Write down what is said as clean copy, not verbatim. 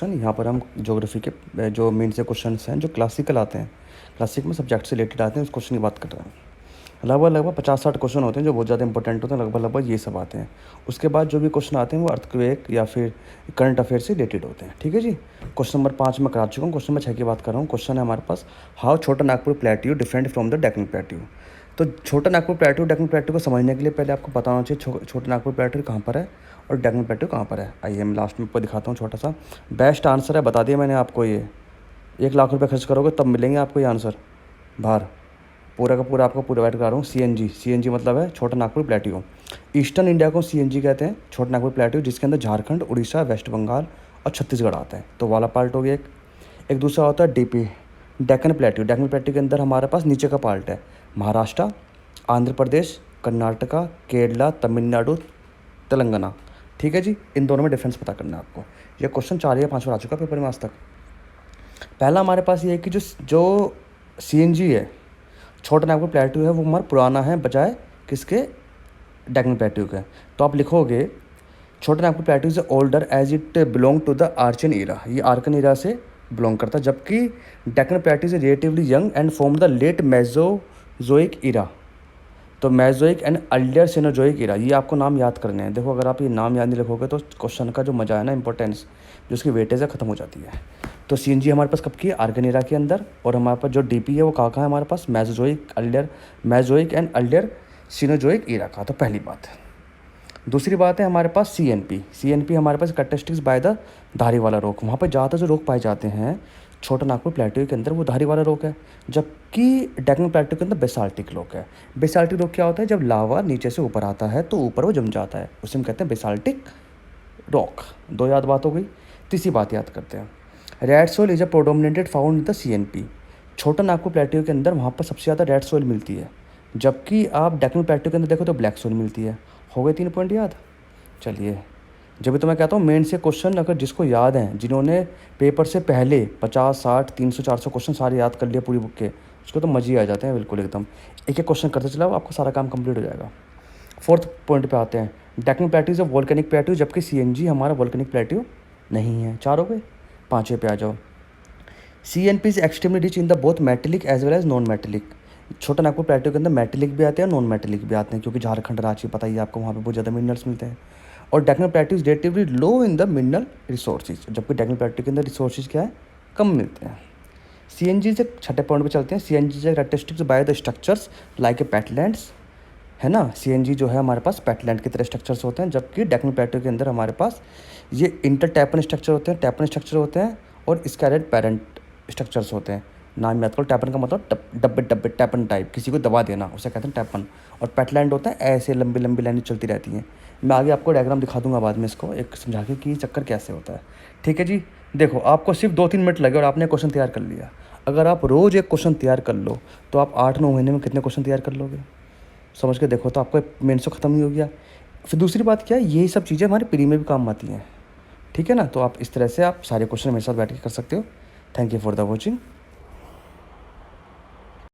यहाँ पर हम ज्योग्राफी के जो मेन से क्वेश्चन हैं जो क्लासिकल आते हैं, क्लासिक में सब्जेक्ट से रिलेटेड आते हैं, उस क्वेश्चन की बात कर रहे हैं। लगभग 50-60 क्वेश्चन होते हैं जो बहुत ज़्यादा इंपॉर्टेंट होते हैं, लगभग ये सब आते हैं। उसके बाद जो भी क्वेश्चन आते हैं वो अर्थक्वेक या फिर करंट अफेयर से रिलेटेड होते हैं। ठीक है जी। क्वेश्चन नंबर 5 में करा चुका हूँ, क्वेश्चन नंबर 6 की बात कर रहा हूँ। क्वेश्चन है हमारे पास, हाउ छोटा Nagpur plateau different from the Deccan plateau. तो छोटा नागपुर प्लेट्यू डेक्कन प्लेट्यू को समझने के लिए पहले आपको पता होना चाहिए छोटा नागपुर प्लेट्यू कहाँ पर है और डेक्कन प्लेट्यू कहाँ पर है। आइए मैं लास्ट में आपको दिखाता हूँ छोटा सा। बेस्ट आंसर है, बता दिया मैंने आपको। ये 1 लाख रुपये खर्च करोगे तब मिलेंगे आपको ये आंसर बाहर। पूरा का पूरा आपको प्रोवाइड करा रहा हूँ। सीएनजी मतलब है छोटा नागपुर प्लेट्यू। ईस्टर्न इंडिया को सीएनजी कहते हैं, छोटा नागपुर प्लेट्यू, जिसके अंदर झारखंड, उड़ीसा, वेस्ट बंगाल और छत्तीसगढ़ आता है। तो वाला पार्ट हो गया एक दूसरा होता है DP, Deccan plateau. Deccan plateau के अंदर हमारे पास नीचे का पार्ट है महाराष्ट्र, आंध्र प्रदेश, कर्नाटका, केरला, तमिलनाडु, तेलंगाना। ठीक है जी। इन दोनों में डिफरेंस पता करना है आपको। ये क्वेश्चन 4 या 5 बार आ चुका है पेपर में आज तक। पहला हमारे पास ये है कि जो सीएनजी है, छोटा नागपुर प्लेट्यू है, वो हमारा पुराना है बजाय किसके, डेक्कन प्लेट्यू के। तो आप लिखोगे Chota Nagpur plateau is older as it belong to the Archaean era. ये आर्कन ईरा से बिलोंग करता है, जबकि Deccan plateau is relatively young and form the late Mesozoic era. तो Mesozoic and earlier Cenozoic era. ये आपको नाम याद करने हैं। देखो अगर आप ये नाम याद नहीं लिखोगे तो क्वेश्चन का जो मजा है ना, इंपॉर्टेंस जो उसकी वेटेज है ख़त्म हो जाती है। तो सीएनजी हमारे पास कब की है, आर्गन ईरा के अंदर। और हमारे पास जो डीपी है वो कहाँ है हमारे पास, Mesozoic and earlier Cenozoic era का। तो पहली बात है। दूसरी बात है हमारे पास सीएनपी हमारे पास कैरेक्टरिस्टिक्स बाय द धारी वाला रोक। वहाँ पर ज़्यादातर जो रोक पाए जाते हैं छोटा नागपुर प्लेट्यू के अंदर वो धारी वाला रोक है, जबकि डेक्कन प्लेट्यू के अंदर बेसाल्टिक रोक है। बेसाल्टिक रोक क्या होता है, जब लावा नीचे से ऊपर आता है तो ऊपर वो जम जाता है, उसे हम कहते हैं बेसाल्टिक रॉक। 2 याद बात हो गई। तीसरी बात याद करते हैं, red soil is a predominated found in the CNP. Chota Nagpur plateau के अंदर वहाँ पर सबसे ज़्यादा रेड सोइल मिलती है, जबकि आप डेक्कन प्लेट्यू के अंदर देखो तो ब्लैक सोइल मिलती है। हो गए 3 पॉइंट याद। चलिए, जब भी तो मैं कहता हूँ मेन से क्वेश्चन अगर जिसको याद हैं, जिन्होंने पेपर से पहले 50, 60, 300, 400 क्वेश्चन सारे याद कर लिया पूरी बुक के, उसको तो मज़े आ जाते हैं बिल्कुल एकदम। एक एक क्वेश्चन करते चलाओ, आपका सारा काम कंप्लीट हो जाएगा। 4th पॉइंट पे आते हैं, Deccan plateau is a volcanic plateau, जबकि सीएनजी हमारा वोल्केनिक प्लेट्यू नहीं है। 4 हो गए। 5वें पे आ जाओ, CNP is extremely rich in the both metallic as well as non metallic. Chota Nagpur plateau के अंदर मेटेलिक भी आते हैं और नॉन मेटेलिक भी आते हैं, क्योंकि झारखंड रांची पता ही है आपको, वहाँ पे बहुत ज़्यादा मिनरल्स मिलते हैं। और Deccan plateau is relatively low in the mineral resources, जबकि डेक्कन प्लेट्यू के अंदर रिसोर्सेज क्या है, कम मिलते हैं। सीएनजी से 6ठे पॉइंट पे चलते हैं। सीएनजी से characteristics by the structures like a patlands, है ना। सीएनजी जो है हमारे पास पेटलैंड की तरह स्ट्रक्चर्स होते हैं, जबकि डेक्कन प्लेट्यू के अंदर हमारे पास ये इंटर टैपन स्ट्रक्चर होते हैं, टैपन स्ट्रक्चर होते हैं और स्कैरेड पैरेंट स्ट्रक्चर्स होते हैं। नाम याद करो, टैपन का मतलब डब्बे डब्बे टैपन टाइप, किसी को दबा देना, उसे कहते हैं टैपन। और पेटलैंड होता है ऐसे लंबी लंबी लाइनें चलती रहती हैं। मैं आगे आपको डायग्राम दिखा दूंगा बाद में, इसको एक समझा के कि चक्कर कैसे होता है। ठीक है जी। देखो आपको सिर्फ 2-3 मिनट लगे और आपने क्वेश्चन तैयार कर लिया। अगर आप रोज़ एक क्वेश्चन तैयार कर लो तो आप 8-9 महीने में कितने क्वेश्चन तैयार कर लोगे, समझ के देखो। तो आपको मेंस तो ख़त्म ही हो गया। फिर दूसरी बात क्या है, यही सब चीज़ें हमारे प्री में भी काम आती हैं। ठीक है ना। तो आप इस तरह से आप सारे क्वेश्चन मेरे साथ बैठ के कर सकते हो। Thank you for the watching.